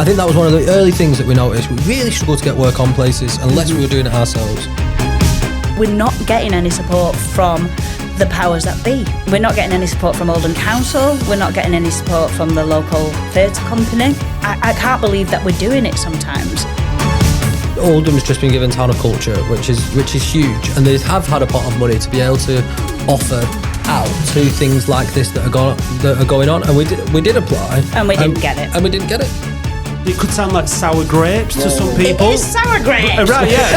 I think that was one of the early things that we noticed. We really struggled to get work on places unless we were doing it ourselves. We're not getting any support from the powers that be. We're not getting any support from Oldham Council. We're not getting any support from the local theatre company. I can't believe that we're doing it sometimes. Oldham's just been given Town of Culture, which is huge, and they have had a pot of money to be able to offer out to things like this that are going on, and we did apply, and we didn't get it. And we didn't get it. It could sound like sour grapes to some people. It is sour grapes. Right, yeah.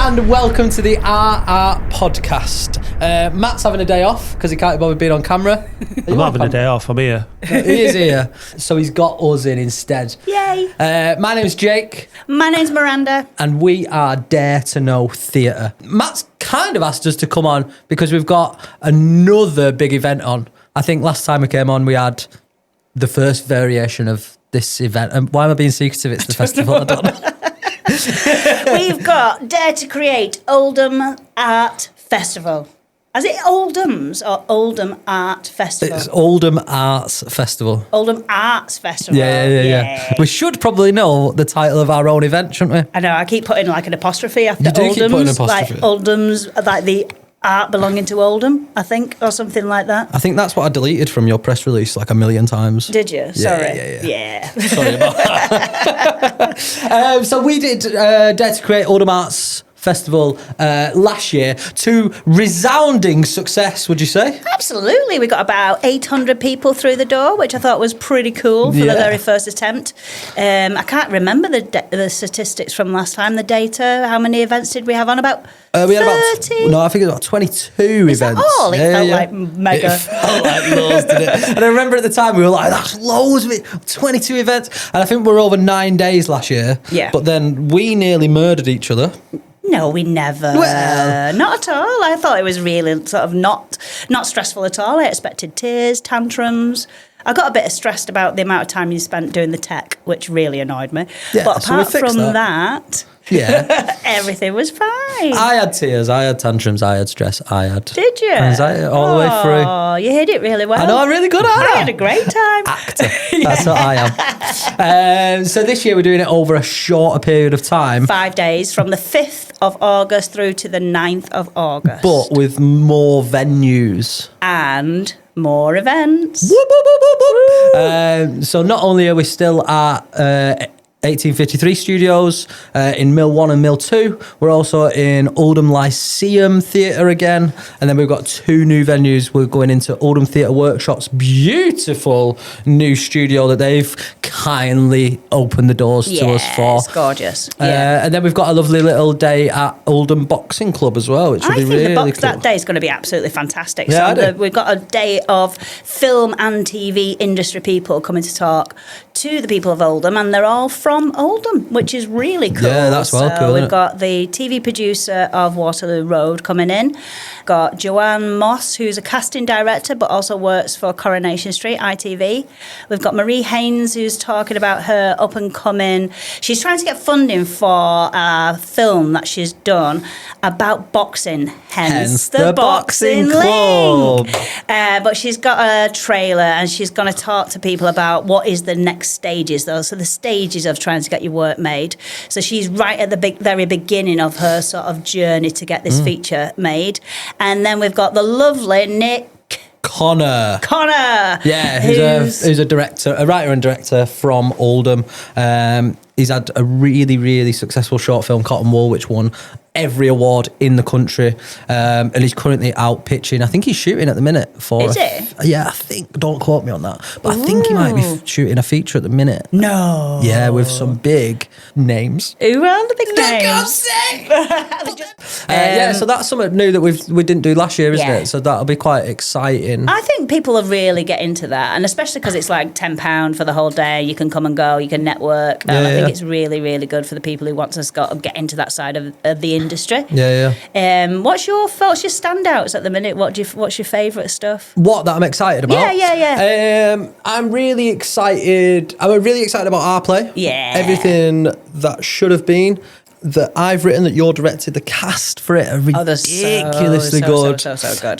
And welcome to the RR podcast. Matt's having a day off because he can't be bothered being on camera. I'm having a day off, I'm here. He is here. So he's got us in instead. Yay. My name's Jake. My name's Miranda. And we are Dare to Know Theatre. Matt's kind of asked us to come on because we've got another big event on. I think last time we came on we had the first variation of this event. And why am I being secretive? It's the festival. I don't know. We've got Dare to Create Oldham Art Festival. Is it Oldham's or Oldham Art Festival? It's Oldham Arts Festival. Oldham Arts Festival. Yeah. We should probably know the title of our own event, shouldn't we? I know, I keep putting like an apostrophe after You do Oldham's. keep putting an apostrophe. Like Oldham's, like the art belonging to Oldham, I think, or something like that. I think that's what I deleted from your press release like a million times. Did you? Sorry. Yeah. Sorry about that. So we did Dare to Create Oldham Arts Festival last year to resounding success, would you say? Absolutely. We got about 800 people through the door, which I thought was pretty cool for the very first attempt. I can't remember the statistics from last time, the data. How many events did we have on? About we had 30? I think it was about 22 Is events. That all? It felt like mega. It felt like loads, didn't it? And I remember at the time we were like, that's loads of it, 22 events. And I think we were over 9 days last year. Yeah. But then we nearly murdered each other. No, we never. Well, not at all. I thought it was really sort of not stressful at all. I expected tears, tantrums. I got a bit stressed about the amount of time you spent doing the tech, which really annoyed me. Yeah, but so we apart fixed from that. everything was fine. I had tears, I had tantrums, I had stress, Did you? Anxiety all the way through. Oh, you hit it really well. I know, I'm really good at it. I had a great time. Actor. That's what I am. So this year we're doing it over a shorter period of time. 5 days, from the 5th of August through to the 9th of August. But with more venues. And more events. Whoop, whoop, whoop, whoop, whoop. So not only are we still at 1853 Studios in Mill 1 and Mill 2, we're also in Oldham Lyceum Theatre again, and then we've got 2 new venues. We're going into Oldham Theatre Workshop's beautiful new studio that they've kindly opened the doors to us for. It's gorgeous. And then we've got a lovely little day at Oldham Boxing Club as well, which will be really cool. That day is going to be absolutely fantastic. Yeah, so we've got a day of film and TV industry people coming to talk to the people of Oldham, and they're all from Oldham, which is really cool. Yeah, that's well cool. We've got the TV producer of Waterloo Road coming in. Got Joanne Moss, who's a casting director but also works for Coronation Street, ITV. We've got Marie Haynes, who's talking about her up and coming. She's trying to get funding for a film that she's done about boxing, hence the Boxing Club. Link. But she's got a trailer and she's going to talk to people about what is the next stages, though. So the stages of trying to get your work made. So she's right at the very beginning of her sort of journey to get this feature made. And then we've got the lovely Nick Connor. Yeah, who's a director, a writer and director from Oldham. He's had a really, really successful short film, Cotton Wool, which won every award in the country, and he's currently out pitching. I think he's shooting at the minute for. Is it? Yeah, I think. Don't quote me on that, but I think he might be shooting a feature at the minute. No. Yeah, with some big names. Who are the big names? So that's something new that we didn't do last year, isn't Yeah. it? So that'll be quite exciting. I think people are really get into that, and especially because it's like £10 for the whole day. You can come and go, you can network. And I think think it's really, really good for the people who want to get into that side of the industry. Yeah. What's your standouts at the minute? What's your favourite stuff? What that I'm excited about? Yeah. I'm really excited. I'm really excited about our play. Yeah. Everything that should have been, that I've written, that you're directed. The cast for it are ridiculously good. So good.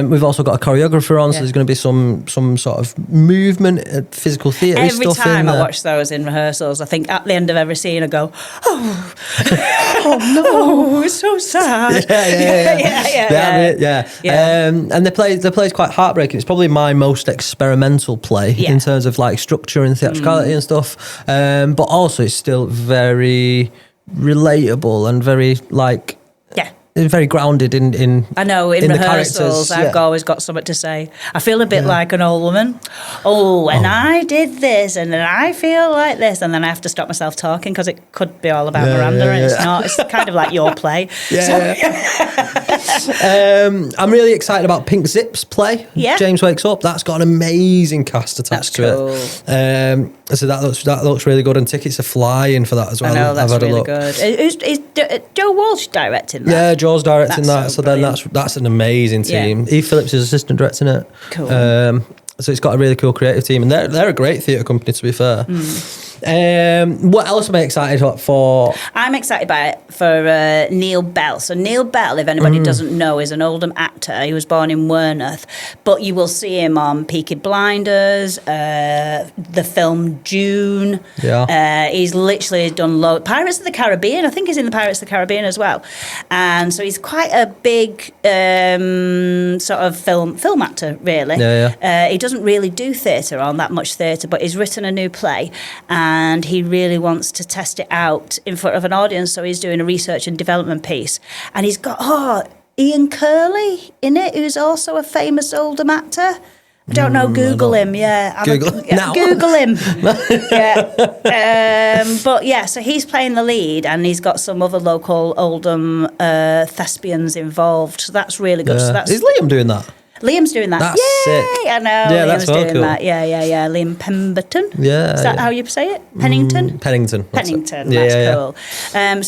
We've also got a choreographer on, so there's going to be some sort of movement, physical theatre stuff in there. Every time I watch those in rehearsals, I think at the end of every scene, I go, oh no, it's so sad. Yeah. And the play's quite heartbreaking. It's probably my most experimental play in terms of like structure and theatricality and stuff. But also, it's still very relatable and very very grounded in I know in rehearsals the I've always got something to say. I feel a bit like an old woman. I did this and then I feel like this, and then I have to stop myself talking because it could be all about Miranda and it's not. It's kind of like your play. I'm really excited about Pink Zip's play. James Wakes Up. That's got an amazing cast attached to it. So that looks really good, and tickets are flying for that as well. I know, that's I've had really a look. Good. Is Joe Walsh directing that? Yeah, Joe's directing that. So then brilliant. that's an amazing team. Eve Phillips is assistant directing it. Cool. So it's got a really cool creative team, and they're a great theatre company, to be fair. What else am I excited for? I'm excited by it for Neil Bell. So Neil Bell, if anybody doesn't know, is an Oldham actor. He was born in Wearmouth, but you will see him on Peaky Blinders, the film June. Yeah. He's literally done Pirates of the Caribbean. I think he's in the Pirates of the Caribbean as well. And so he's quite a big sort of film actor, really. He doesn't really do theatre or that much theatre, but he's written a new play. And he really wants to test it out in front of an audience, so he's doing a research and development piece. And he's got Ian Curley in it, who's also a famous Oldham actor. I don't know, Google him, Google him. So he's playing the lead, and he's got some other local Oldham thespians involved. So that's really good. So Is Liam doing that? Liam's doing that. That's sick. I know. Yeah, Liam's that's doing cool. that. Yeah. Liam Pemberton. Yeah. Is that how you say it? Pennington? Pennington. That's cool. And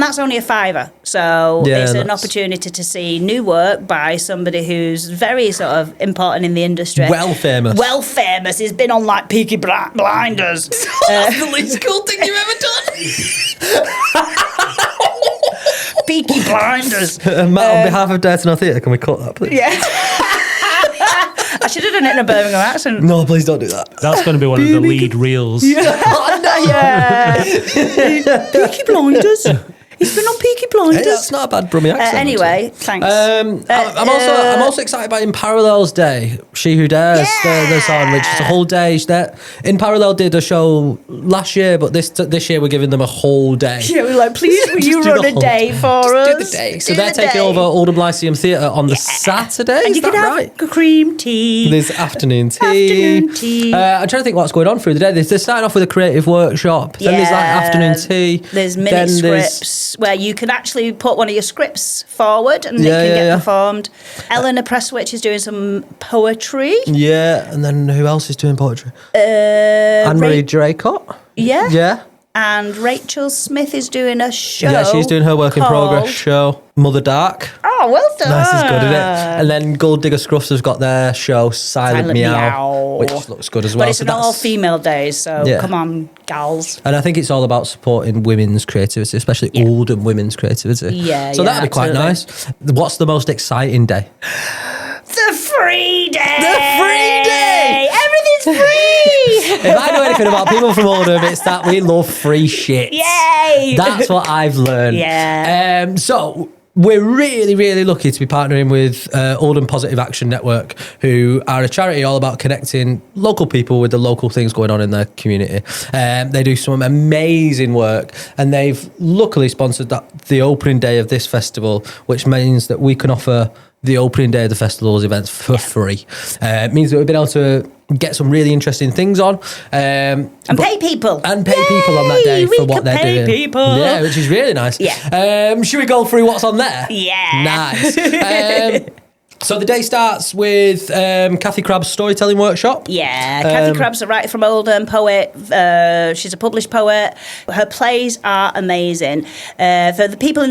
that's only a £5. So it's an opportunity to see new work by somebody who's very sort of important in the industry. Well famous. He's been on like Peaky Blinders. That's the least cool thing you've ever done. Peaky Blinders. Matt, on behalf of Dare to Know Theatre, can we cut that, please? Yeah. I should have done it in a Birmingham accent. No, please don't do that. That's going to be one of the lead reels. Yeah. Peaky Blinders. He's been on Peaky Blinders. Hey, that's not a bad Brummie accent. Anyway, thanks. I'm also excited by In Parallel's Day. She Who Dares. The song, which is a whole day. In Parallel did a show last year, but this year we're giving them a whole day. Yeah, we're like, please, will you run a day for us? Do the day. So they're taking over Oldham Lyceum Theatre on the Saturday. And is that right? Have cream tea. There's afternoon tea. I'm trying to think what's going on through the day. They're starting off with a creative workshop. Then there's like afternoon tea. There's mini scripts where you can actually put one of your scripts forward and it can get performed. Eleanor Presswich is doing some poetry. Yeah, and then who else is doing poetry? Anne-Marie Draycott. Yeah. And Rachel Smith is doing a show. Yeah, she's doing her work in progress show, Mother Dark. Oh, well done. Nice, is good, isn't it? And then Gold Digger Scruffs has got their show Silent Meow, which looks good as well. But it's an all-female day, so come on, gals. And I think it's all about supporting women's creativity, especially Oldham women's creativity. So that'd be quite nice. What's the most exciting day? The free day! The free day! Everything's free! If I know anything about people from Oldham, it's that we love free shit. Yay! That's what I've learned. Yeah. So we're really, really lucky to be partnering with Oldham Positive Action Network, who are a charity all about connecting local people with the local things going on in their community. They do some amazing work, and they've luckily sponsored the opening day of this festival, which means that we can offer the opening day of the festival's events for free. It means that we've been able to get some really interesting things on. And pay people. And pay people on that day for what they're doing. People. Yeah, which is really nice. Yeah. Should we go through what's on there? Yeah. Nice. So the day starts with Kathy Crabb's storytelling workshop. Yeah, Kathy Crabb's a writer from Oldham, poet. She's a published poet. Her plays are amazing. For the people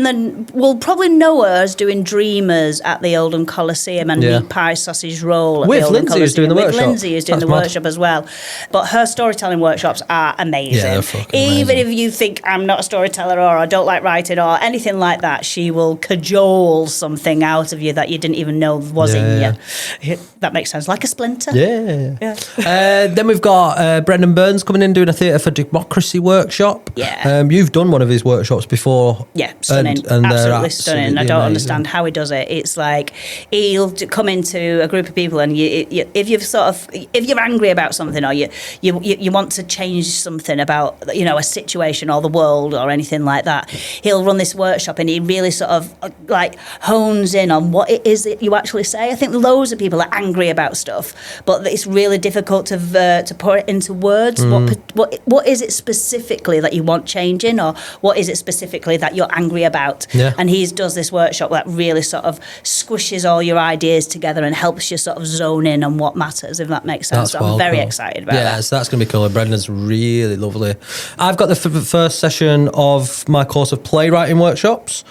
will probably know her as doing Dreamers at the Oldham Coliseum and Meat Pie Sausage Roll at With the Oldham Lindsay, who's doing the With workshop. Lindsay, who's doing That's the mad. workshop as well. But her storytelling workshops are amazing. Yeah, they're fucking Even amazing. if you think I'm not a storyteller or I don't like writing or anything like that, she will cajole something out of you that you didn't even know was in you. That makes sense. Like a splinter. Yeah. Then we've got Brendan Burns coming in doing a Theatre for Democracy workshop. Yeah. You've done one of his workshops before. Yeah, stunning. And they're absolutely stunning. I absolutely don't amazing. understand how he does it. It's like he'll come into a group of people and if you're angry about something or you want to change something about a situation or the world or anything like that, he'll run this workshop and he really sort of like hones in on what it is that you actually say. I think loads of people are angry about stuff, but it's really difficult to put it into words. What is it specifically that you want changing, or what is it specifically that you're angry about? Yeah. And he does this workshop that really sort of squishes all your ideas together and helps you sort of zone in on what matters, if that makes sense. That's So I'm very cool. excited about Yeah, that. so that's going to be cool. And Brendan's really lovely. I've got the first session of my course of playwriting workshops.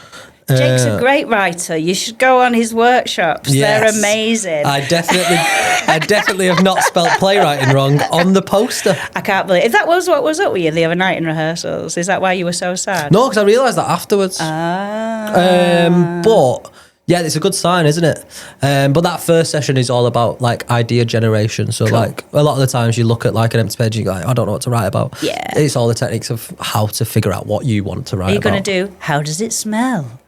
Jake's a great writer. You should go on his workshops. Yes. They're amazing. I definitely have not spelt playwriting wrong on the poster. I can't believe if that was what was up with you the other night in rehearsals. Is that why you were so sad? No, because I realised that afterwards. But yeah, it's a good sign, isn't it? But that first session is all about like idea generation. So like a lot of the times you look at like an empty page and you go, like, I don't know what to write about. Yeah. It's all the techniques of how to figure out what you want to write Are you about. going to do? How does it smell?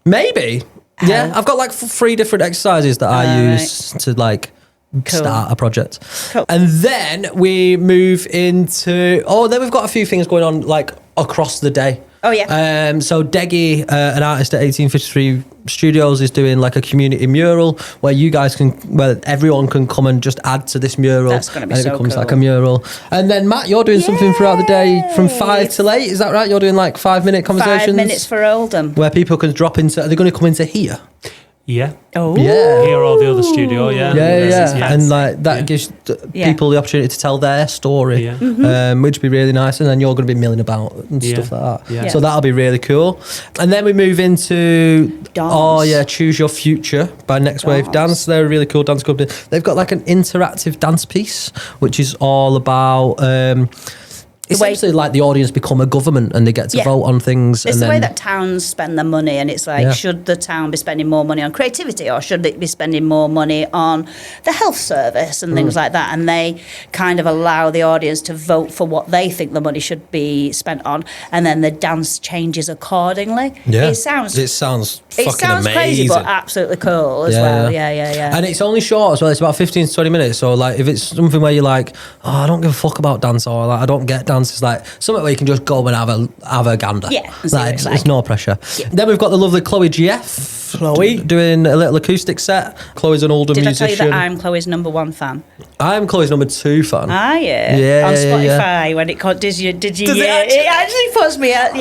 Maybe. Yeah, I've got like 3 different exercises that I use to like start a project. Cool. And then we move into, then we've got a few things going on like across the day. Oh, yeah. So Deggy, an artist at 1853 Studios, is doing like a community mural where everyone can come and just add to this mural. That's gonna be and so it becomes cool. like a mural. And then Matt, you're doing something throughout the day from 5 till 8. Is that right? You're doing like 5-minute conversations. 5 minutes for Oldham. Where people can drop into. Are they going to come into here? Yeah. Oh. Yeah. Here or the other studio, yeah. Yeah. And like that gives people the opportunity to tell their story, which would be really nice. And then you're going to be milling about and stuff like that. Yeah. So that'll be really cool. And then we move into Choose Your Future by Next Wave Dance. They're a really cool dance company. They've got like an interactive dance piece, which is all about. Essentially, like the audience become a government and they get to vote on things. It's and the then, way that towns spend their money, and it's like, should the town be spending more money on creativity, or should it be spending more money on the health service and things like that? And they kind of allow the audience to vote for what they think the money should be spent on, and then the dance changes accordingly. Yeah, it sounds fucking amazing. crazy, but absolutely cool as well. Yeah. And it's only short as well. It's about 15 to 20 minutes. So like, if it's something where you're like, I don't give a fuck about dance, or like I don't get dance. It's like something where you can just go and have a gander. Yeah, and see what it's like. It's no pressure. Yeah. Then we've got the lovely Chloe GF. Doing a little acoustic set. Chloe's an older musician. Did I tell you that I'm Chloe's number 1 fan? I'm Chloe's number 2 fan. Are you? Yeah. On Spotify when it did you? Does It actually puts me at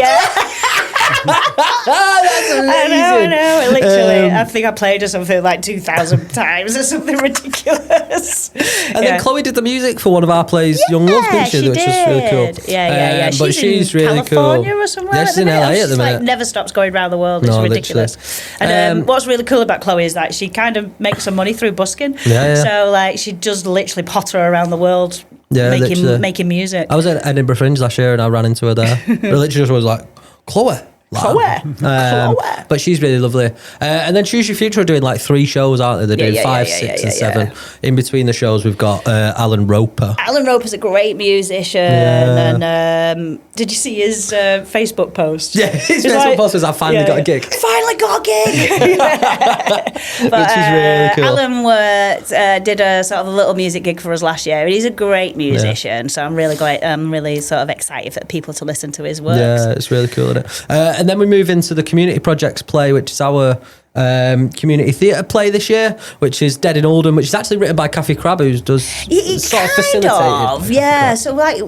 That's amazing. I know. Literally, I think I played her something like 2,000 times or something ridiculous. And then Chloe did the music for one of our plays, Young Love, didn't she? Which was really cool. Yeah. But she's in really California cool. or somewhere. Yeah, she's in LA at the minute. Like, never stops going around the world. It's No, ridiculous. And what's really cool about Chloe is that she kind of makes some money through busking. Yeah. So like she does literally potter around the world. Yeah, literally. making music. I was at Edinburgh Fringe last year and I ran into her there. I literally just was like, Chloe. But she's really lovely. And then Choose Your Future are doing like 3 shows, aren't they? They're doing 5, 6 and 7. In between the shows, we've got Alan Roper. Alan Roper's a great musician. And did you see his Facebook post? Yeah, his Facebook post was, I finally got a gig. Finally got a gig! Which is really cool. Alan did a sort of a little music gig for us last year. And he's a great musician. So I'm really sort of excited for people to listen to his works. Yeah, it's really cool, isn't it? And then we move into the Community Projects play, which is our community theatre play this year, which is Dead in Oldham, which is actually written by Kathy Crabb, who does It's sort of facilitated. Yeah. So like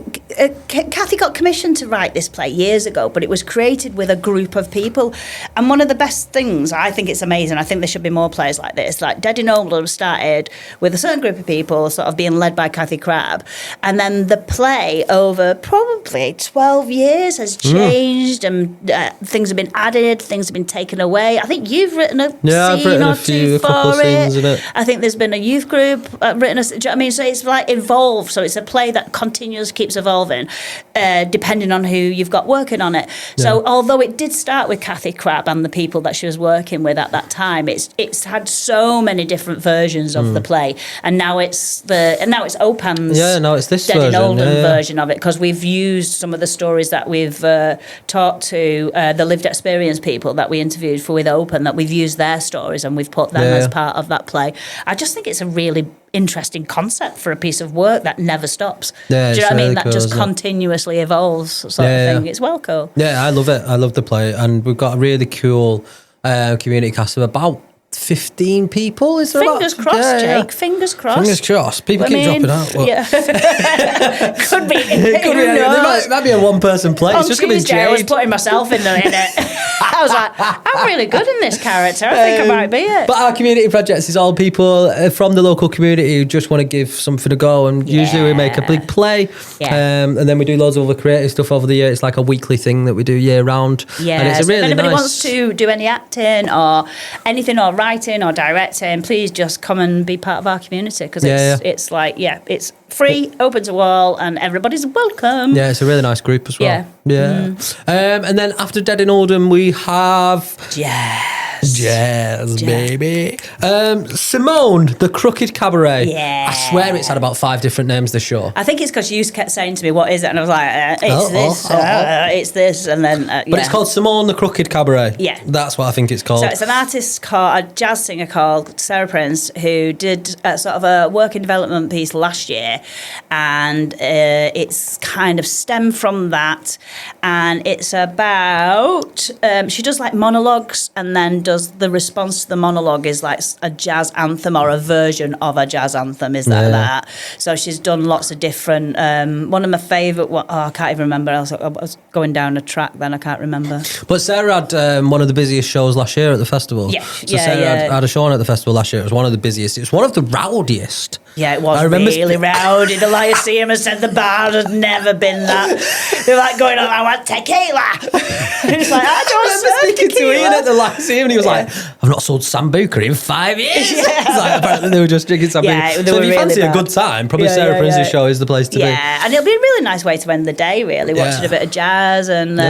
Kathy got commissioned to write this play years ago, but it was created with a group of people. And one of the best things, I think it's amazing, I think there should be more plays like this, like Dead in Oldham started with a certain group of people sort of being led by Kathy Crabb. And then the play over probably 12 years has changed and things have been added, things have been taken away. I think you've written a I've scene written or a few, two a couple for of scenes in it. I think there's been a youth group written a, do you know what I mean? So it's like evolved. So it's a play that continuously keeps evolving, depending on who you've got working on it. So although it did start with Kathy Crabb and the people that she was working with at that time, it's had so many different versions of the play, and now it's Opan's now it's this Dead version. in Oldham version of it, because we've used some of the stories that we've talked to the lived experience people that we interviewed for with Open, that we've used their stories and we've put them as part of that play. I just think it's a really interesting concept for a piece of work that never stops. Yeah, do you know what I mean? really That cool, just isn't it? continuously evolves, sort of thing. It's well cool. Yeah, I love it. I love the play, and we've got a really cool community cast of about 15 people. Is there Fingers about? crossed, Jake. Fingers crossed. Fingers crossed. People keep dropping out. But Yeah. Could be. it could be. It might be a one-person play. On It's just going to be Tuesday, I was Jade. putting myself in it. I was like, I'm really good in this character. I think I might be it. But our community projects is all people from the local community who just want to give something a go. And usually we make a big play, and then we do loads of other creative stuff over the year. It's like a weekly thing that we do year round. Yeah, and it's a so really if anybody nice. wants to do any acting or anything, or writing or directing, please just come and be part of our community, because it's like, it's free, open to all, and everybody's welcome. Yeah, it's a really nice group as well. Yeah. And then after Dead in Oldham, we have Jazz, baby. Simone, the Crooked Cabaret. Yeah. I swear it's had about 5 different names, this show. I think it's because you kept saying to me, what is it? And I was like, it's this, and then, But it's called Simone, the Crooked Cabaret. Yeah. That's what I think it's called. So it's an artist called, a jazz singer called Sarah Prince, who did sort of a work and development piece last year, and it's kind of stemmed from that, and it's about, she does like monologues, and then does the response to the monologue is like a jazz anthem or a version of a jazz anthem, is that. So she's done lots of different, one of my favourite, I can't even remember, I was going down a track then, I can't remember. But Sarah had one of the busiest shows last year at the festival. Yeah, so Sarah had a show on at the festival last year. It was one of the busiest. It was one of the rowdiest. Yeah, it was I remember really rowdy. The Lyceum has said the bar has never been that. They're like going on, I want tequila. It's like, I don't remember serve speaking to Ian tequila. at the Lyceum, and he was like, I've not sold Sambuca in 5 years. It's like, apparently they were just drinking Sambuca. Yeah, they so were if you really fancy bad. a good time, probably Sarah Prince's show is the place to be. Yeah, and it'll be a really nice way to end the day, really, watching a bit of jazz, and 100%.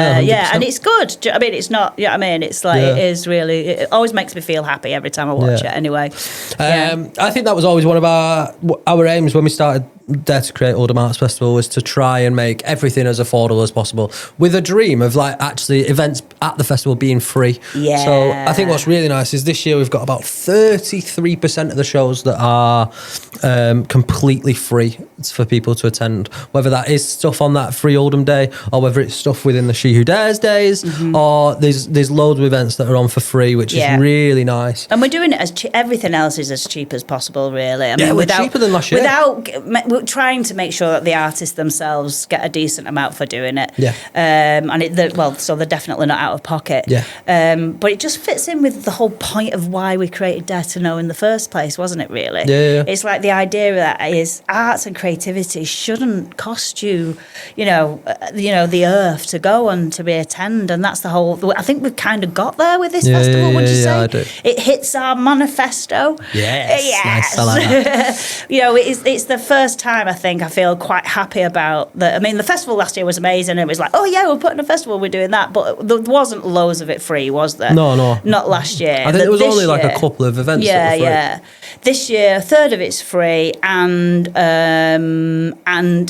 and it's good. Do you know what I mean, it's not, you know what I mean, it's like, it is really, it always makes me feel happy every time I watch it anyway. I think that was always one of our aims when we started Dare to Create Oldham Arts Festival, was to try and make everything as affordable as possible, with a dream of like actually events at the festival being free. Yeah. So I think what's really nice is this year we've got about 33% of the shows that are completely free for people to attend, whether that is stuff on that free Oldham day or whether it's stuff within the She Who Dares days, or there's loads of events that are on for free, which is really nice. And we're doing it as everything else is as cheap as possible, really. I mean, we're cheaper than last year. We're trying to make sure that the artists themselves get a decent amount for doing it. Yeah. So they're definitely not out of pocket. Yeah. But it just fits in with the whole point of why we created Dare to Know in the first place, wasn't it, really? Yeah. It's like the idea that is arts and creativity shouldn't cost you, the earth to go and to be attend, and that's the whole. I think we've kind of got there with this festival. Would you say? I do. It hits our manifesto. Yes. Nice, I like that. It's the first time I think I feel quite happy about that. I mean, the festival last year was amazing. It was like, oh yeah, we're putting a festival, we're doing that, but there wasn't loads of it free, was there? No. Not last year. I think there was only like a couple of events that were free. Yeah. This year, a third of it's free, and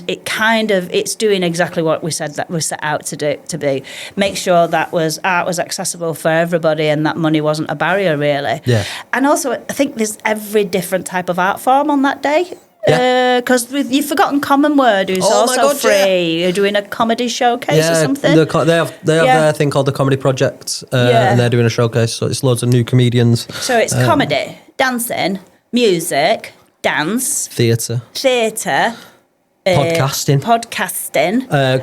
it kind of, it's doing exactly what we said that we set out to be. Make sure that art was accessible for everybody, and that money wasn't a barrier, really. Yeah. And also, I think there's every different type of art form on that day. Yeah. Because you've forgotten Common Word, who's Oh my also God, free. You're doing a comedy showcase or something. They have their thing called the Comedy Project, and they're doing a showcase. So it's loads of new comedians. So it's comedy, dancing, music, dance, Theatre. Podcasting.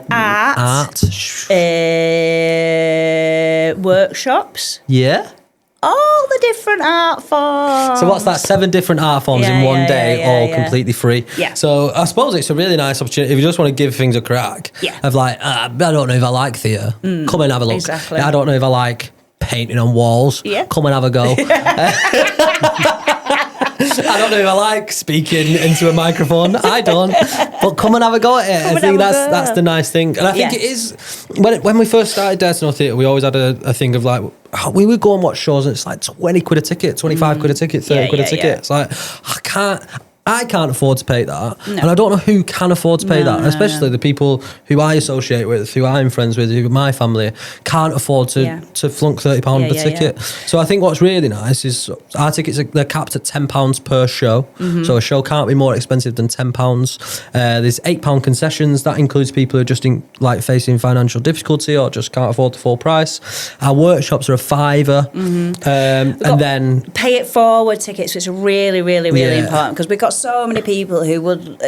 Art. Workshops. Yeah. All the different art forms. So what's that? 7 different art forms in one day, all completely free. Yeah. So I suppose it's a really nice opportunity if you just want to give things a crack. Yeah. Of like, I don't know if I like theatre. Come and have a look. Exactly. I don't know if I like painting on walls. Yeah. Come and have a go. I don't know if I like speaking into a microphone. I don't. But come and have a go at it. I think that's the nice thing. And I think it is, when we first started Dare to Know Theatre, we always had a thing of like, we would go and watch shows and it's like 20 quid a ticket, 25 quid a ticket, 30 quid a ticket. It's like, I can't afford to pay that. No. And I don't know who can afford to pay that, especially the people who I associate with, who I'm friends with, who my family can't afford to flunk £30 a ticket. So I think what's really nice is our tickets, they're capped at £10 per show. So a show can't be more expensive than £10. There's £8 concessions. That includes people who are just facing financial difficulty or just can't afford the full price. Our workshops are a £5. And then pay it forward tickets, which are really, really, really important, because we've got so many people who would,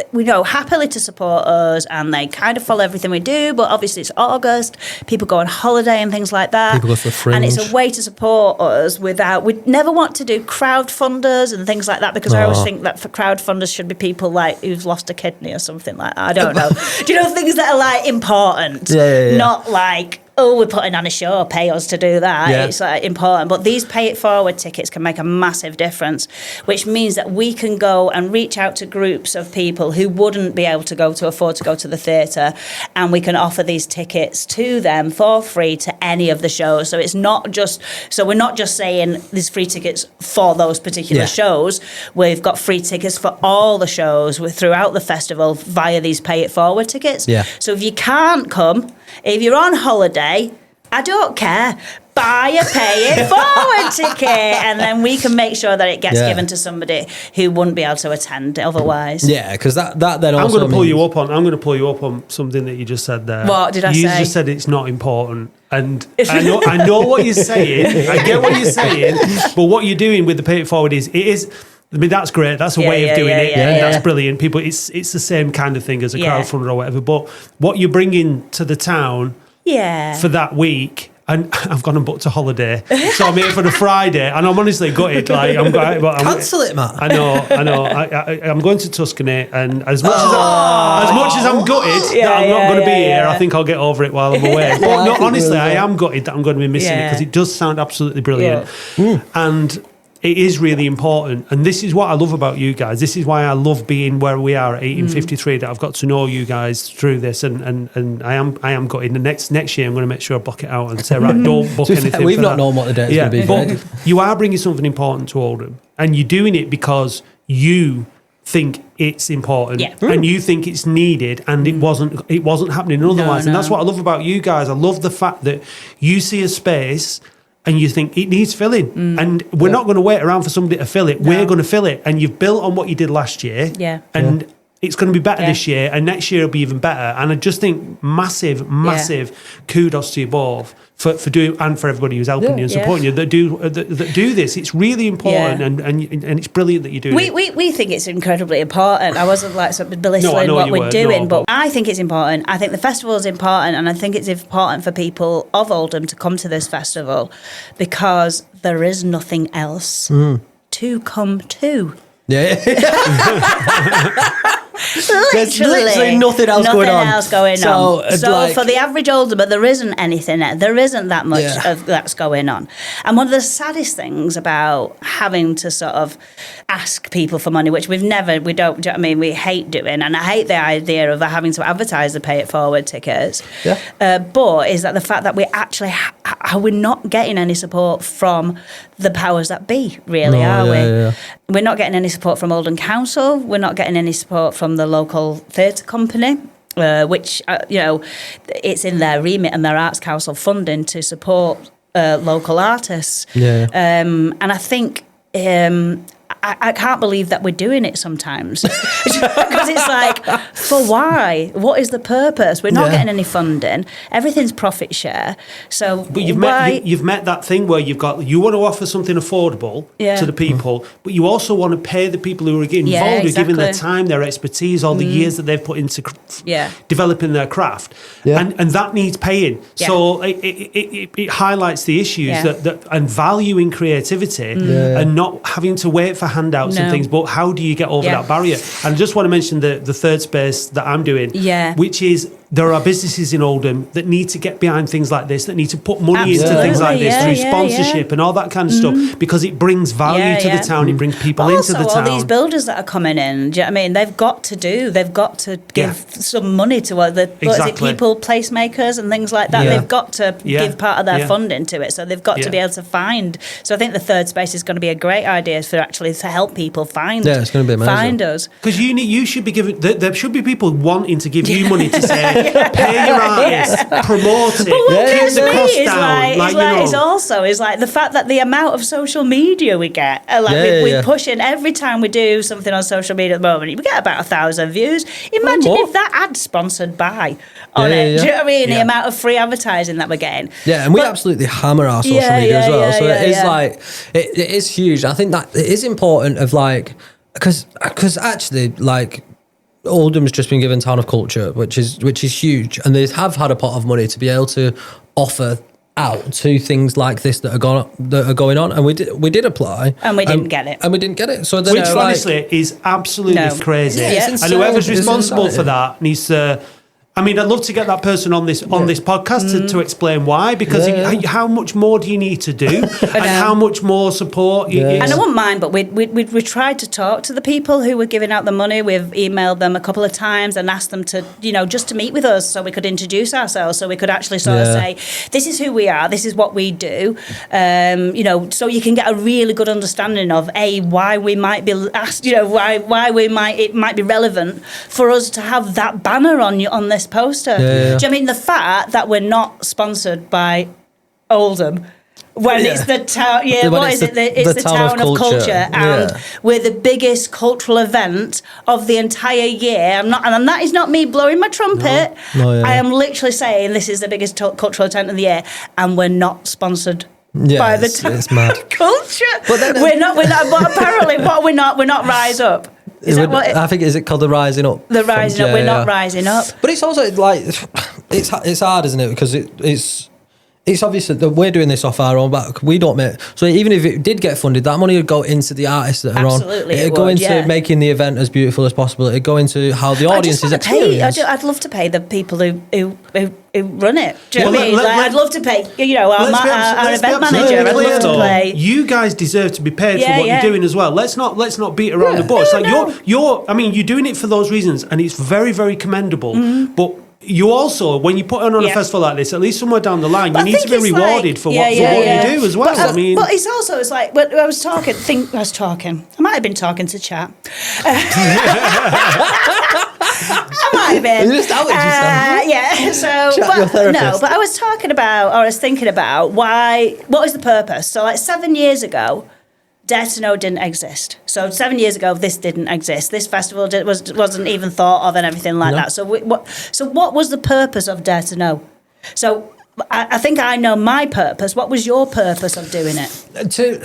happily to support us, and they kind of follow everything we do, but obviously it's August, people go on holiday and things like that. People go for Fringe. And it's a way to support us without, we never want to do crowdfunders and things like that, because I always think that for crowdfunders should be people like who've lost a kidney or something like that. I don't know. Do you know things that are like important? Not like, oh, we're putting on a show, pay us to do that. Yeah. It's like important. But these pay it forward tickets can make a massive difference, which means that we can go and reach out to groups of people who wouldn't be able to afford to go to the theatre, and we can offer these tickets to them for free to any of the shows. So it's not just, we're not just saying there's free tickets for those particular shows. We've got free tickets for all the shows throughout the festival via these pay it forward tickets. Yeah. So if you can't come, if you're on holiday, I don't care. Buy a pay it forward ticket, and then we can make sure that it gets given to somebody who wouldn't be able to attend otherwise. Yeah, because that then also. I'm going to pull you up on something that you just said there. What did I say? You just said it's not important, and I know what you're saying. I get what you're saying, but what you're doing with the pay it forward is. I mean, that's great. That's a way of doing it. That's brilliant. People, it's the same kind of thing as a crowdfunder or whatever. But what you're bringing to the town for that week, and I've gone and booked a holiday, so I'm here for the Friday, and I'm honestly gutted. Like, cancel it, Matt. I know. I'm going to Tuscany, and as much as I'm gutted that I'm not going to be here, I think I'll get over it while I'm away. But no, honestly, I am gutted that I'm going to be missing it, because it does sound absolutely brilliant, and it is really important. And this is what I love about you guys. This is why I love being where we are at 1853, that I've got to know you guys through this, and I am gutted. The next year I'm going to make sure I block it out and say, right, don't book anything. We've not known what the date is going to be. But you are bringing something important to Oldham, and you're doing it because you think it's important and you think it's needed, and it wasn't happening otherwise. And that's what I love about you guys. I love the fact that you see a space and you think it needs filling, and we're not going to wait around for somebody to fill it. We're going to fill it, and you've built on what you did last year, and it's going to be better this year, and next year will be even better. And I just think massive kudos to you both for doing, and for everybody who's helping you and supporting you that do this. It's really important, and it's brilliant that you do it. We think it's incredibly important. I wasn't like sort of belittling what we're doing, but I think it's important. I think the festival is important, and I think it's important for people of Oldham to come to this festival, because there is nothing else to come to. There's literally nothing else going on. So for the average Oldhamer, there isn't anything. There isn't that much of that's going on. And one of the saddest things about having to sort of ask people for money, which we don't. Do you know what I mean? We hate doing, and I hate the idea of having to advertise the pay it forward tickets. But is that the fact that we actually we're not getting any support from the powers that be? Really, are we? We're not getting any support from Oldham Council. We're not getting any support from the local theatre company, which, it's in their remit and their Arts Council funding to support local artists. And I think I can't believe that we're doing it sometimes. Because it's like, for why? What is the purpose? We're not getting any funding. Everything's profit share. So but you've met that thing where you want to offer something affordable to the people, but you also want to pay the people who are getting involved, who are giving their time, their expertise, all the years that they've put into developing their craft. And that needs paying. So it highlights the issues that and valuing creativity and not having to wait for handouts and things, but how do you get over that barrier? And I just want to mention the third space that I'm doing, which is there are businesses in Oldham that need to get behind things like this, that need to put money into things like this through sponsorship and all that kind of stuff, because it brings value to the town, it brings people into the town. All these builders that are coming in, do you know what I mean? They've got to give some money to what is it, people, placemakers and things like that. They've got to give part of their funding to it, so they've got to be able to find. So I think the third space is going to be a great idea for actually to help people find. Yeah, it's going to be amazing. Find us, because you should be giving. There should be people wanting to give you money to say, pay your artists, promote it, keep the cost down. It's like the fact that the amount of social media we get, we're pushing every time we do something on social media at the moment, we get about 1,000 views. Imagine if that ad sponsored by on it. Do you know what I mean? The amount of free advertising that we're getting. Yeah, and we absolutely hammer our social media as well. So it is like it is huge. I think that it is important of like because actually like Oldham's just been given Town of Culture, which is huge, and they have had a pot of money to be able to offer out to things like this that are going on, and we did apply, and we didn't get it, So then which honestly is absolutely crazy, and whoever's responsible for that needs to. I mean, I'd love to get that person on this podcast to explain why, because how much more do you need to do, and how much more support? And I wouldn't mind, but we tried to talk to the people who were giving out the money. We've emailed them a couple of times and asked them to, just to meet with us so we could introduce ourselves, so we could actually sort of say, this is who we are, this is what we do, so you can get a really good understanding of why we might be asked, why it might be relevant for us to have that banner on this poster. Do you know what I mean? The fact that we're not sponsored by Oldham when it's the town, it's the town of culture, and we're the biggest cultural event of the entire year. And that is not me blowing my trumpet. I am literally saying this is the biggest cultural event of the year, and we're not sponsored by the town of culture. But then, we're not. But apparently, we're not Rise Up. I think is it called the Rising Up? The Rising Up. We're not rising up. But it's also like it's hard, isn't it? Because it's obvious that we're doing this off our own back. We don't make, so even if it did get funded, that money would go into the artists that are Absolutely, on. It'd go into making the event as beautiful as possible. It'd go into how the audience is experienced. I'd love to pay the people who run it. Do you know what I mean? I'd love to pay, our event manager. I'd love to pay. You guys deserve to be paid for what you're doing as well. Let's not beat around the bush. You're doing it for those reasons, and it's very, very commendable. But you also, when you put on a festival like this, at least somewhere down the line, you need to be rewarded for what you do as well. But it's like when I was talking. I might have been talking to chat. I might have been. You just outed yourself. But I was talking about, or I was thinking about what was the purpose? So like 7 years ago, Dare to Know didn't exist. So 7 years ago, this didn't exist. This festival wasn't even thought of and everything like that. So what was the purpose of Dare to Know? So I think I know my purpose. What was your purpose of doing it? To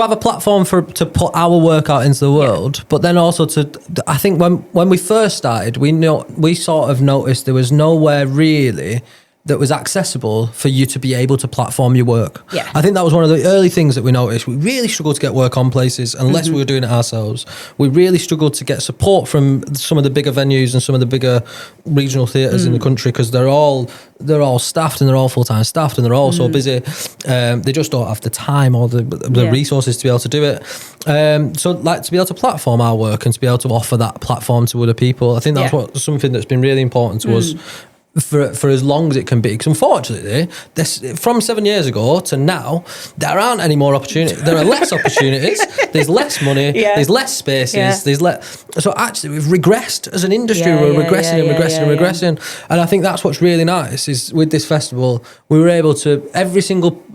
have a platform to put our work out into the world, but then also I think when we first started, we sort of noticed there was nowhere really that was accessible for you to be able to platform your work. Yeah. I think that was one of the early things that we noticed. We really struggled to get work on places unless we were doing it ourselves. We really struggled to get support from some of the bigger venues and some of the bigger regional theatres in the country, because they're all staffed, and they're all full-time staffed, and they're all so busy. They just don't have the time or the resources to be able to do it. So like to be able to platform our work and to be able to offer that platform to other people, I think that's something that's been really important to us. for as long as it can be. Because unfortunately, from 7 years ago to now, there aren't any more opportunities. There are less opportunities. There's less money. There's less spaces. There's So actually, we've regressed as an industry. We're regressing and regressing. And I think that's what's really nice is with this festival, we were able to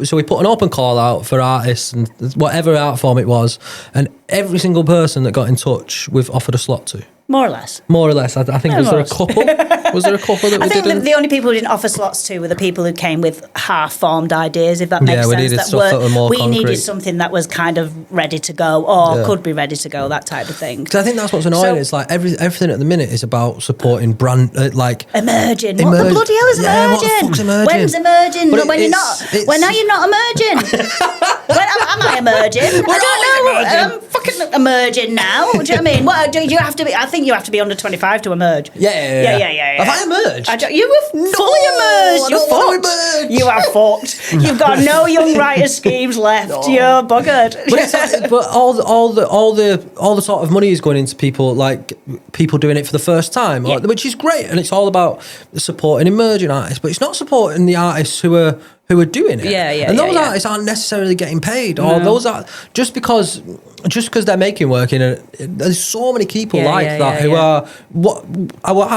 so we put an open call out for artists and whatever art form it was, and every single person that got in touch, we've offered a slot to. More or less. I think, was there a couple? Was there a couple that we didn't? I think the only people who didn't offer slots to were the people who came with half-formed ideas, if that makes sense. We needed stuff that were more concrete. We needed something that was kind of ready to go or could be ready to go, that type of thing. Because I think that's what's annoying. It's like everything at the minute is about supporting brand, Emerging. What the bloody hell is emerging? What the fuck's emerging? When's emerging? When you're not. When are you not emerging? When am I emerging? I don't know. I'm fucking emerging now. Do you know what I mean? What do you have to be? I think you have to be under 25 to emerge. Yeah. Have I emerged? You were fully emerged. You're fucked. You are fucked. You've got no young writer schemes left. No. You're buggered. But all the sort of money is going into people doing it for the first time, which is great, and it's all about supporting emerging artists. But it's not supporting the artists who are doing it. And those artists aren't necessarily getting paid, or those are just because they're making work in it. There's so many people who are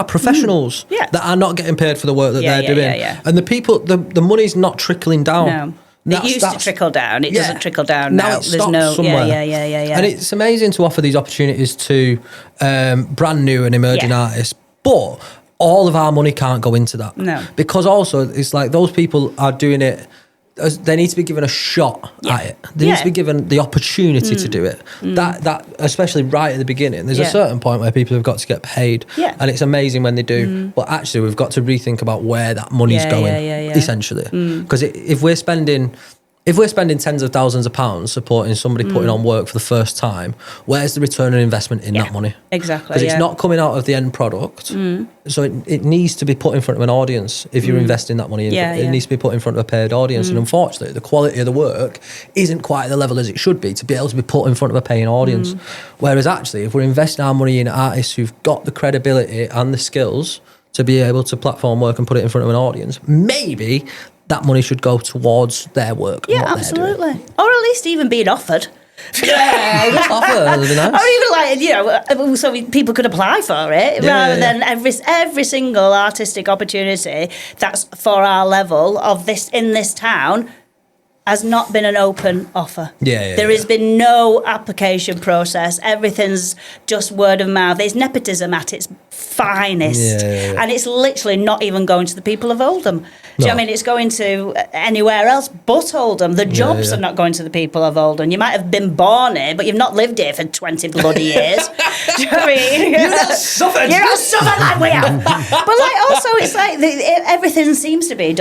professionals that are not getting paid for the work that they're doing. And the money's not trickling down. No. It used to trickle down. It doesn't trickle down now. It stops somewhere. And it's amazing to offer these opportunities to brand new and emerging artists, but all of our money can't go into that. No. Because also, it's like those people are doing it, they need to be given a shot at it. They need to be given the opportunity to do it. That especially right at the beginning, there's a certain point where people have got to get paid. And it's amazing when they do. But actually, we've got to rethink about where that money's going, essentially. Because if we're spending tens of thousands of pounds supporting somebody putting on work for the first time, where's the return on investment in that money? Exactly. Because it's not coming out of the end product. So it needs to be put in front of an audience if you're investing that money. It needs to be put in front of a paid audience. And unfortunately, the quality of the work isn't quite at the level as it should be to be able to be put in front of a paying audience. Whereas actually, if we're investing our money in artists who've got the credibility and the skills to be able to platform work and put it in front of an audience, maybe that money should go towards their work. Yeah, absolutely. Or at least even being offered. Offer, that'd be nice. Or even so people could apply for it rather than every single artistic opportunity that's for our level of this in this town has not been an open offer. There has been no application process. Everything's just word of mouth. It's nepotism at its finest. And it's literally not even going to the people of Oldham. Do you know what I mean? It's going to anywhere else but Oldham. The jobs are not going to the people of Oldham. You might have been born here, but you've not lived here for 20 bloody years. Do you know what I mean? You're not suffered. You're not suffered like we have. But also, it's like everything seems to be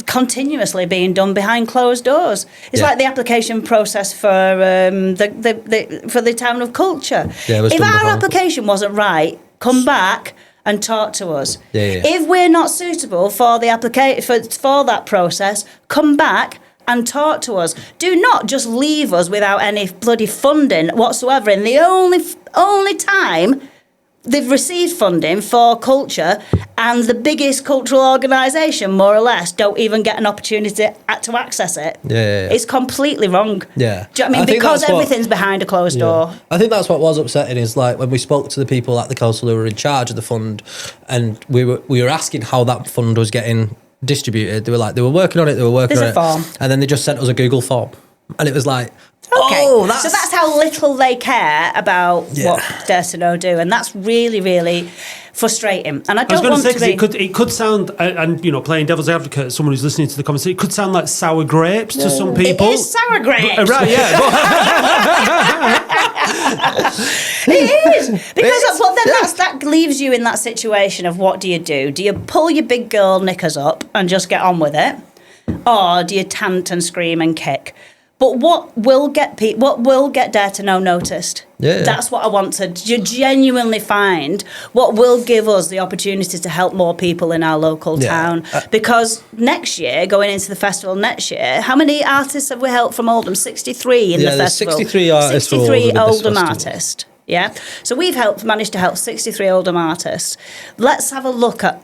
continuously being done behind closed doors. It's like the application process for the town of Culture. If our application wasn't right, come back and talk to us. If we're not suitable for the for that process, come back and talk to us. Do not just leave us without any bloody funding whatsoever. And the only time they've received funding for culture, and the biggest cultural organisation, more or less, don't even get an opportunity to access it. It's completely wrong. Do you know what I mean? Because everything's behind a closed door. I think that's what was upsetting is like when we spoke to the people at the council who were in charge of the fund, and we were asking how that fund was getting distributed. They were working on it. There's a form. And then they just sent us a Google form, and it was like, okay, so that's how little they care about what Dare to Know do, and that's really, really frustrating. And I don't want to be... it could sound, and playing devil's advocate, as someone who's listening to the conversation, it could sound like sour grapes to some people. It is sour grapes, right? Yeah, it is because that leaves you in that situation of what do you do? Do you pull your big girl knickers up and just get on with it, or do you tant and scream and kick? But what will get Dare to Know noticed? That's what I want to genuinely find. What will give us the opportunity to help more people in our local town? Because next year, going into the festival next year, how many artists have we helped from Oldham? 63 in the festival. 63 artists. 63 Oldham artists. Yeah. So we've managed to help 63 Oldham artists. Let's have a look at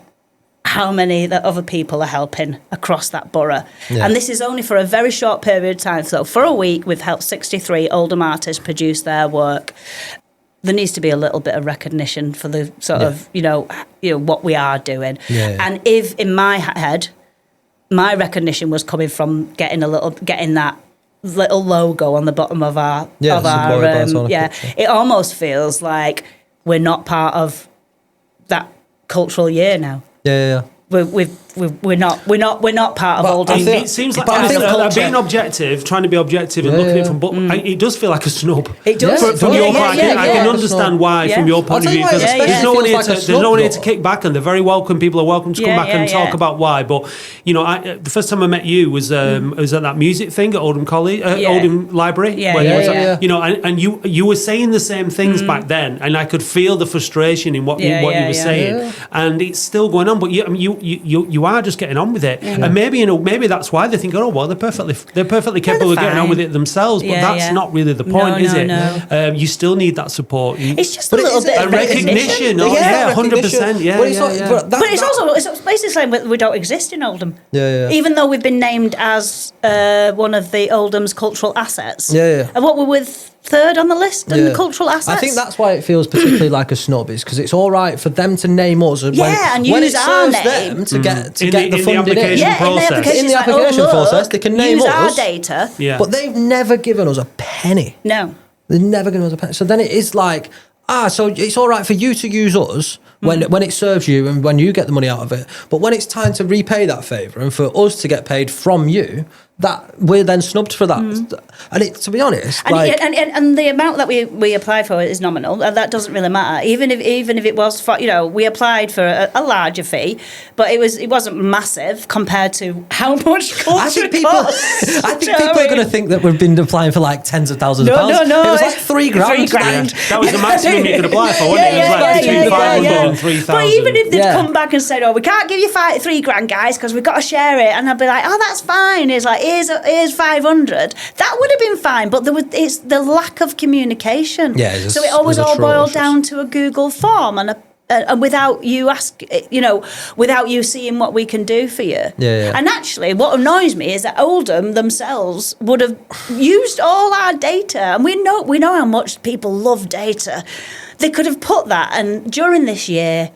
how many that other people are helping across that borough. Yeah. And this is only for a very short period of time. So for a week, we've helped 63 Oldham artists produce their work. There needs to be a little bit of recognition for the sort of, what we are doing. Yeah. And if in my head, my recognition was coming from getting that little logo on the bottom of our it almost feels like we're not part of that cultural year now. Yeah. We're not part of Oldham. It seems like being objective, trying to be objective and looking at it from, but it does feel like a snub. It does. From your point, I can understand why from your point of view, because there's no one here to kick back, and they're very welcome. People are welcome to come back and talk about why. But the first time I met you was at that music thing at Oldham College, Oldham Library. And you were saying the same things back then, and I could feel the frustration in what you were saying, and it's still going on. But you are just getting on with it, and maybe that's why they think, oh well, they're perfectly capable of getting on with it themselves. But that's not really the point, is it? No. You still need that support. It's just a little bit of recognition. 100%. But it's also basically saying we don't exist in Oldham. Even though we've been named as one of the Oldham's cultural assets. And what we're with. Third on the list and the cultural assets. I think that's why it feels particularly like a snub, is because it's all right for them to name us and when use it our serves name them to get the funding in the application process. In the application process, they can name use us. our data. But they've never given us a penny. No. They've never given us a penny. So then it is like, so it's all right for you to use us when it serves you and when you get the money out of it. But when it's time to repay that favour and for us to get paid from you, that we're then snubbed for that. And to be honest, and the amount that we applied for is nominal, and that doesn't really matter. Even if it was for, we applied for a larger fee, but it wasn't massive compared to how much culture I think people are going to think that we've been applying for like tens of thousands of pounds. No, it was like £3,000. That was the maximum you could apply for, wasn't it? It was like between 500 and 3,000. But even if they'd come back and said, we can't give you £3,000, guys, because we've got to share it, and I'd be like, that's fine. It's like, here's 500. That would have been fine, but it's the lack of communication. So it always all boiled down to a Google form and without you without you seeing what we can do for you. And actually, what annoys me is that Oldham themselves would have used all our data, and we know how much people love data. They could have put that, and during this year,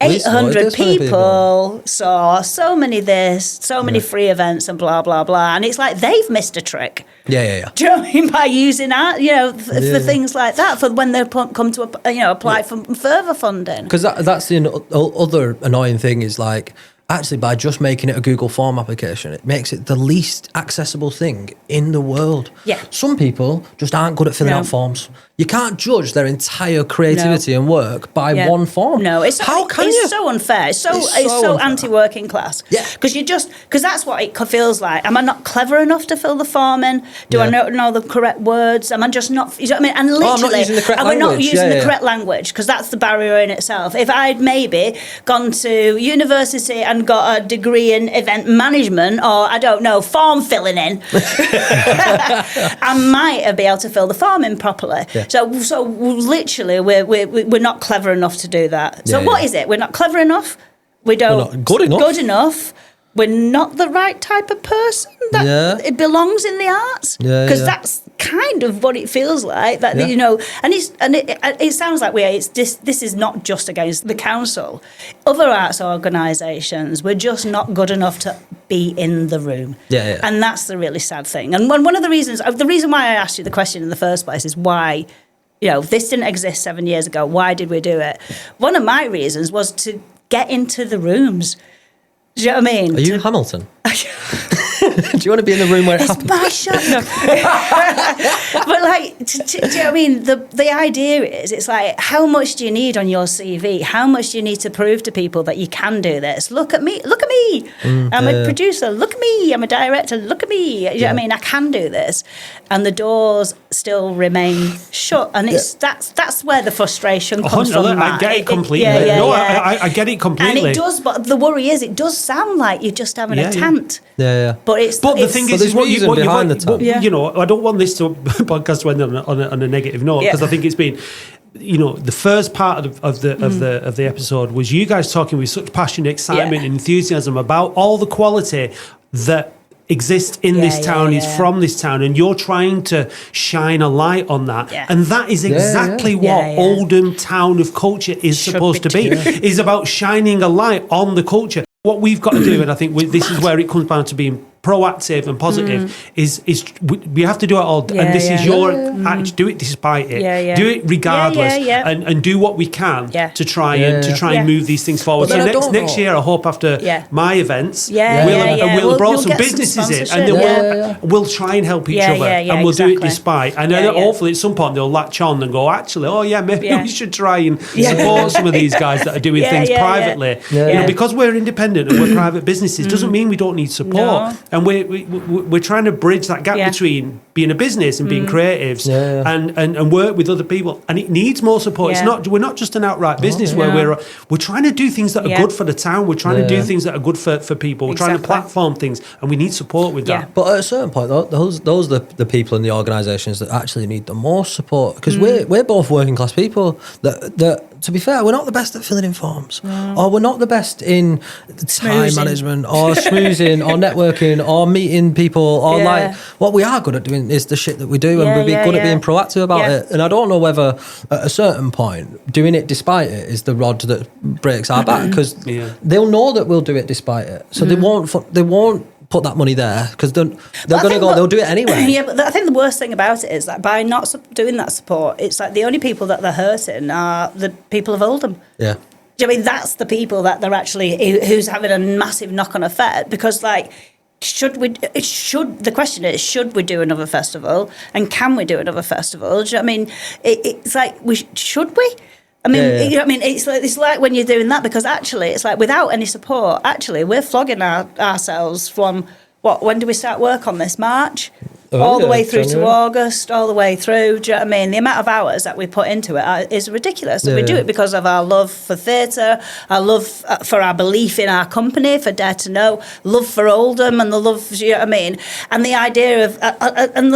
800 people saw so many free events and blah, blah, blah. And it's like they've missed a trick. Do you know what I mean? By using that, for things like that, for when they come to, apply for further funding. Because that's the other annoying thing is like, actually, by just making it a Google form application, it makes it the least accessible thing in the world. Some people just aren't good at filling out forms. You can't judge their entire creativity and work by one form. No, how can you? It's so unfair. It's so anti-working class. Because that's what it feels like. Am I not clever enough to fill the form in? Do I not know the correct words? Am I just not? You know what I mean? And literally, I'm not using the correct we're not language. using the correct language, because that's the barrier in itself. If I'd maybe gone to university and got a degree in event management, or I don't know, form filling in, I might be able to fill the form in properly. So literally, we're not clever enough to do that. So what is it? We're not clever enough. We're not good enough. We're not the right type of person that it belongs in the arts, because that's kind of what it feels like. That and it sounds like this is not just against the council. Other arts organisations, we're just not good enough to be in the room, and that's the really sad thing. And one of the reason why I asked you the question in the first place is why. This didn't exist 7 years ago. Why did we do it? One of my reasons was to get into the rooms. Do you know what I mean? Are you Hamilton? Do you want to be in the room where it happens? It's my shot. No. But do you know what I mean? The idea is, it's like, how much do you need on your CV? How much do you need to prove to people that you can do this? Look at me. I'm a producer. Look at me. I'm a director. Look at me. You know what I mean? I can do this. And the doors still remain shut. And that's where the frustration comes from. I get it completely. I get it completely. And it does, but the worry is, it does sound like you're just having a tent. But the thing is, behind the tent. I don't want this podcast to end on a negative note, because I think it's been the first part of the episode was you guys talking with such passion, excitement, and enthusiasm about all the quality that exists in this town, is from this town, and you're trying to shine a light on that. And that is exactly what Oldham Town of Culture is supposed to be. Is about shining a light on the culture. What we've got to do, and I think this is where it comes down to being proactive and positive, is we have to do it all, and this is your act. Do it despite it, do it regardless, and do what we can to try and move these things forward. So next year, I hope after my events, we'll bring some businesses in, and we'll try and help each other, and we'll do it despite. And then hopefully at some point they'll latch on and go, actually, maybe we should try and support some of these guys that are doing things privately. Because we're independent and we're private businesses, doesn't mean we don't need support. And we're trying to bridge that gap between being a business and being creatives and work with other people. And it needs more support. We're not just an outright business where we're trying to do things that are good for the town. We're trying to do things that are good for people. We're trying to platform things, and we need support with that. But at a certain point, those are the people in the organisations that actually need the most support, because we're both working class people that to be fair, we're not the best at filling in forms, or we're not the best in time management, or schmoozing, or networking, or meeting people, or like what we are good at doing is the shit that we do, and we'll be good at being proactive about it. And I don't know whether at a certain point doing it despite it is the rod that breaks our back, because they'll know that we'll do it despite it, so they won't put that money there, because they're going to go. They'll do it anyway. Yeah, but I think the worst thing about it is that by not doing that support, it's like the only people that they're hurting are the people of Oldham. Yeah. Do you know what I mean, that's the people that they're actually who's having a massive knock-on effect? Because like, the question is, should we do another festival, and can we do another festival? Do you know what I mean? It's like, should we? I mean, you know what I mean? It's like when you're doing that, because actually it's like without any support, actually we're flogging ourselves from when do we start work on this? March? All the way through to August, all the way through. Do you know what I mean? The amount of hours that we put into it is ridiculous. And we do it because of our love for theatre, our love for our belief in our company, for Dare to Know, love for Oldham, and the love. You know what I mean? And the idea of and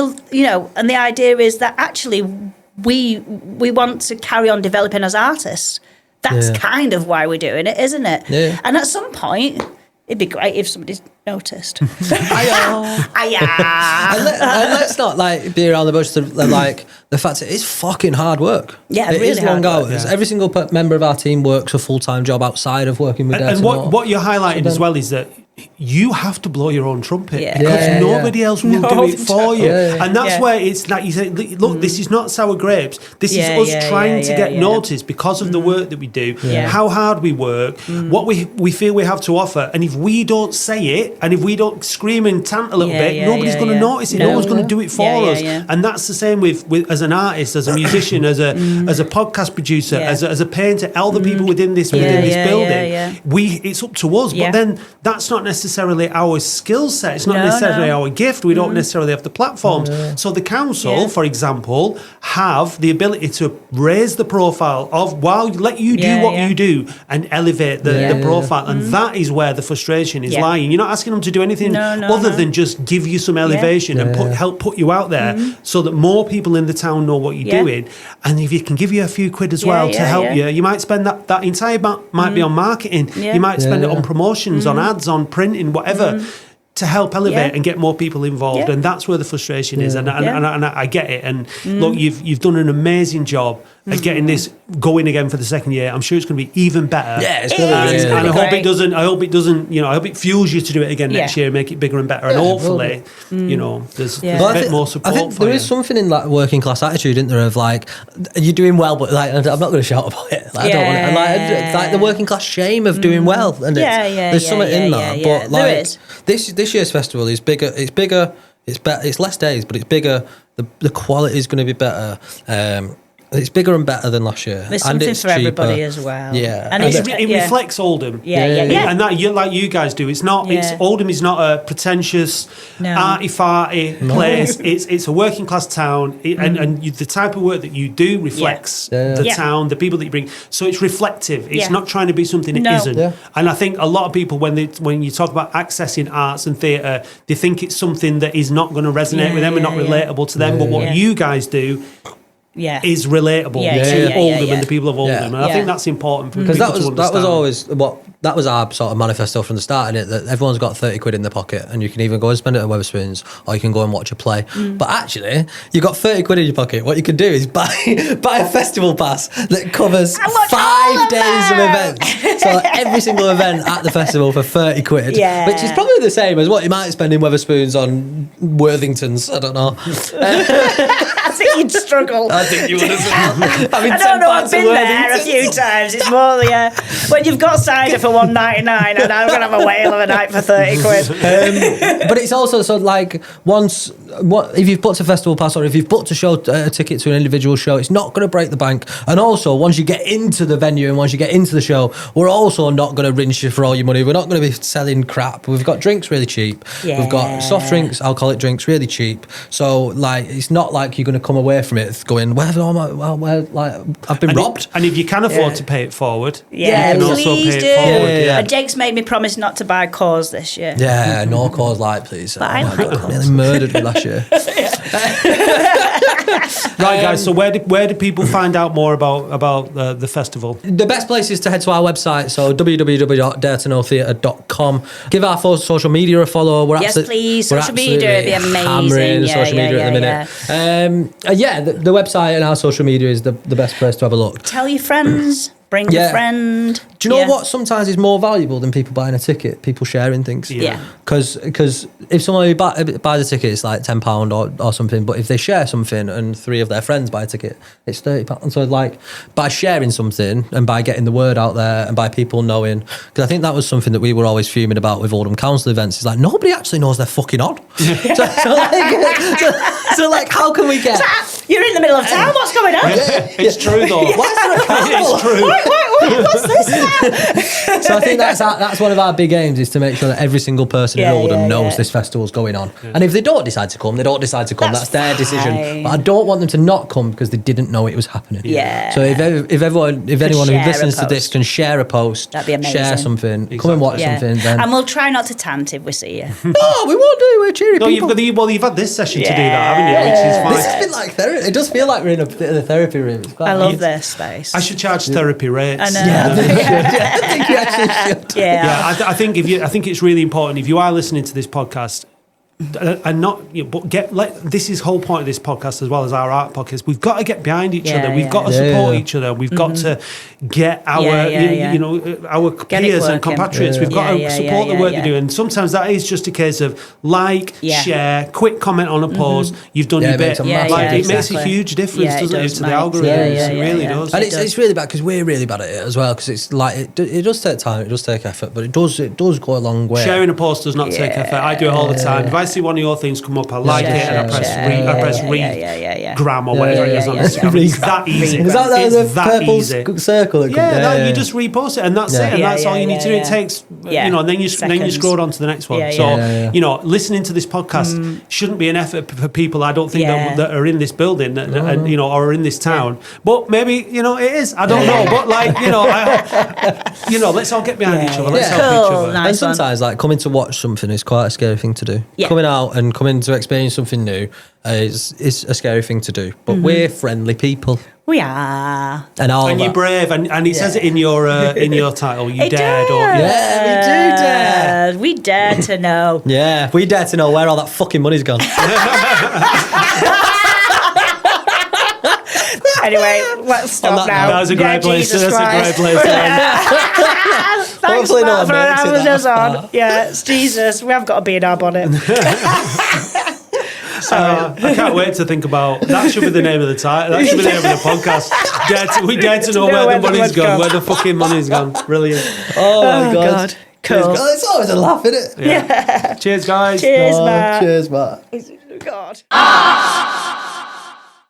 the idea is that actually we want to carry on developing as artists. That's kind of why we're doing it, isn't it? Yeah. And at some point, it'd be great if somebody noticed. And let's not like be around the bush to like the fact that it's fucking hard work. Yeah, it really is long hard hours. work. Every single member of our team works a full-time job outside of working with Dare to Know. And what you're highlighting as well is that you have to blow your own trumpet because nobody else will do it for you. And that's where it's like you say, look, this is not sour grapes. This is us trying to get noticed because of the work that we do, how hard we work, what we feel we have to offer. And if we don't say it, and if we don't scream and chant a little bit, nobody's going to notice it. No one's going to do it for us. And that's the same with as an artist, as a musician, as a podcast producer, as a painter, all the people within this building. It's up to us. But then that's not necessarily our skill set. It's not necessarily our gift. We don't necessarily have the platforms. So the council, for example, have the ability to raise the profile of, let you do what you do and elevate the profile. And that is where the frustration is lying. You're not asking them to do anything other than just give you some elevation and help put you out there so that more people in the town know what you're doing. And if you can give you a few quid as well to help you might spend that entire might be on marketing. You might spend it on promotions, on ads, on printing, whatever, to help elevate and get more people involved. And that's where the frustration is. And I get it. And look, you've done an amazing job at getting this going again for the second year. I'm sure it's going to be even better. Yeah, it's going to be. And I hope it doesn't. I hope it fuels you to do it again next year and make it bigger and better. And hopefully, there's a bit more support. I think there is something in that working class attitude, isn't there? Of like, you're doing well, but like, I'm not going to shout about it. Like, I don't want to. And like the working class shame of doing well, and there's something in that. But like, there is. This year's festival is bigger. It's bigger. It's less days, but it's bigger. The quality is going to be better. It's bigger and better than last year. There's and something it's for cheaper. everybody as well. Yeah. And it reflects Oldham. And that like you guys do. It's not Oldham is not a pretentious arty-farty place. It's a working class town, and the type of work that you do reflects the town, the people that you bring. So it's reflective. It's not trying to be something it isn't. And I think a lot of people when you talk about accessing arts and theatre, they think it's something that is not going to resonate with them and not relatable to them. But what you guys do is relatable to Oldham and the people of Oldham. And I think that's important for because people that was always that was our sort of manifesto from the start, in it, that everyone's got 30 quid in their pocket and you can either go and spend it at Wetherspoons or you can go and watch a play. But actually, you've got 30 quid in your pocket. What you can do is buy a festival pass that covers 5 days of events. So every single event at the festival for 30 quid, which is probably the same as what you might spend in Wetherspoons on Worthingtons. I don't know. I think you'd struggle. I think you would as well. I don't know, I've been there a few times. It's more when you've got cider for $1.99 and I'm going to have a whale of a night for 30 quid. But it's also so like if you've booked a festival pass or if you've booked a ticket to an individual show, it's not going to break the bank. And also, once you get into the venue and once you get into the show, we're also not going to rinse you for all your money. We're not going to be selling crap. We've got drinks really cheap. Yeah. We've got soft drinks, alcoholic drinks really cheap. So like, it's not like you're going to come away from it going, I've been robbed. And if you can afford to pay it forward, you can also pay it forward. And Jake's made me promise not to buy Coors this year. Yeah, no Coors Light, please. But I like Coors. Nearly murdered me last year. Right, guys. So where do people find out more about the festival? The best place is to head to our website, so www.daretoknowtheatre.com. Give our social media a follow. Please. Social media would be amazing. Social media at the minute. The website and our social media is the best place to have a look. Tell your friends. Bring a friend. Do you know what sometimes is more valuable than people buying a ticket? People sharing things. Yeah. Because if someone buys a ticket, it's like £10 or something. But if they share something and 3 of their friends buy a ticket, it's £30. So like by sharing something and by getting the word out there and by people knowing, because I think that was something that we were always fuming about with Oldham Council events. It's like nobody actually knows they're fucking on. so how can we get? You're in the middle of town. What's going on? It's true though. Why is there a carnival? It's true. Wait, what's this now? So I think that's one of our big aims, is to make sure that every single person in Oldham knows this festival's going on. Yeah. And if they don't decide to come, they don't decide to come. That's their decision. But I don't want them to not come because they didn't know it was happening. Yeah. So if anyone who listens to this can share a post, that'd be amazing. Share something, exactly. Come and watch something. Then. And we'll try not to tant if we see you. No, we won't do. We're cheery people. You've had this session to do that, haven't you? Which is fine. This has been like therapy. It does feel like we're in a therapy room. I love this space. I should charge therapy rates. I know. I think you actually should. Yeah. I think it's really important if you are listening to this podcast. And not, this is the whole point of this podcast as well as our art podcast. We've got to get behind each other. We've got to support each other. We've got to get our, our peers and compatriots. We've got to support the work they do. And sometimes that is just a case of share, quick comment on a post. You've done your bit. It makes a huge difference, doesn't it, to the algorithms? It really does. And it's really bad because we're really bad at it as well. Because it's like it does take time, it does take effort, but it does go a long way. Sharing a post does not take effort. I do it all the time. If I see one of your things come up, I like it, and I press gram or whatever it is on Instagram. It's that easy. Is that it's the that purple easy. Circle? You just repost it, and that's it, and that's all you need to do. It takes, and then you scroll on to the next one. So listening to this podcast shouldn't be an effort for people. I don't think that are in this building, or in this town. But maybe it is. I don't know. But let's all get behind each other. Let's help each other. And sometimes, coming to watch something is quite a scary thing to do. Coming out and coming to experience something new is a scary thing to do. But we're friendly people. We are. And you're brave, and it says it in your title. You dare, don't you? Yeah, we do dare. We dare to know. Yeah, we dare to know where all that fucking money's gone. Anyway, let's stop now. That was a great place. That's a great place to end. Thanks, Matt, for having us on. Yeah, it's Jesus. We have got to be in our bonnet. I can't wait to think about that. Should be the name of the title. That should be the name of the podcast. We dare to know where the money's gone. Where the fucking money's gone. Brilliant. Oh my God. Cool. It's always a laugh, isn't it? Yeah. Cheers, guys. Cheers, Matt. Cheers, Matt. God.